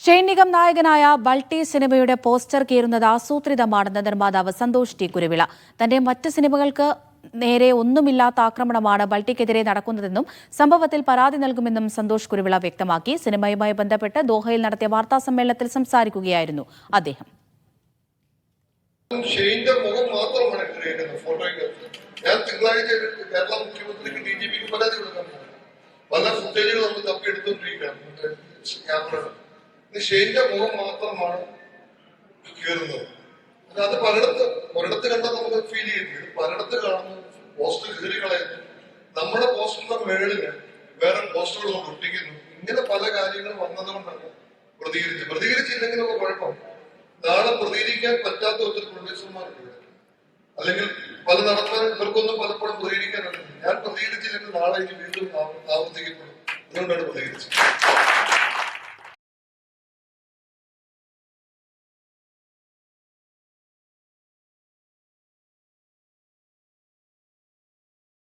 Shane Nigam നായകനായ ബൾട്ടി സിനിമയുടെ poster കീറുന്നത് ആസൂത്രിതമാണെന്ന് നിർമ്മാതാവ് സന്തോഷ് ടി കുരുവിള. തന്റെ മറ്റ് സിനിമകൾക്ക് നേരെ ഒന്നുമില്ലാത്ത ആക്രമണമാണ് ബൾട്ടിക്കെതിരെ നടക്കുന്നതെന്നും സംഭവത്തിൽ പരാതി നൽകുമെന്നും സന്തോഷ് കുരുവിള വ്യക്തമാക്കി. സിനിമയുമായി ബന്ധപ്പെട്ട് ദോഹയിൽ നടത്തിയ വാർത്താ സമ്മേളനത്തിൽ സംസാരിക്കുകയായിരുന്നു അദ്ദേഹം. ഷെയ്ന്റെ മുഖം മാത്രമാണ് ഫോട്ടോയ്ക്ക്. ഞാൻ തിങ്കളാഴ്ച കേരള മുഖ്യമന്ത്രിക്ക് DGPക്ക് പരാതി കൊടുക്കാൻ പോകും. പല ഫുട്ടേജുകൾ നമ്മൾ തപ്പിയെടുത്തോണ്ടിരിക്കുകയാണ്. ഷെയ്ന്റെ മുഖം മാത്രമാണ് കയറുന്നത്. അത് ഒരിടത്ത് കണ്ടാൽ നമുക്ക് ഫീൽ ചെയ്യുന്നത്, പലയിടത്ത് കാണുന്നു പോസ്റ്റർ കയറി കളയുന്നു, നമ്മുടെ പോസ്റ്ററിന്റെ മേളില് വേറെ പോസ്റ്ററുകൾ കൊണ്ട് ഒട്ടിക്കുന്നു. ഇങ്ങനെ പല കാര്യങ്ങളും വന്നതുകൊണ്ടാണ് പ്രതികരിച്ചില്ലെങ്കിലുള്ള കുഴപ്പം. നാളെ പ്രതികരിക്കാൻ പറ്റാത്ത ഒത്തിരി പ്രൊഡ്യൂസർമാരുണ്ട്, അല്ലെങ്കിൽ പല നടത്താൻ ഇവർക്കൊന്നും പലപ്പോഴും പ്രതികരിക്കാനുണ്ട്. ഞാൻ പ്രതികരിച്ചില്ലെങ്കിൽ നാളെ ഇനി വീണ്ടും ആവർത്തിക്കപ്പെടും. അതുകൊണ്ടാണ് പ്രതികരിച്ചത്.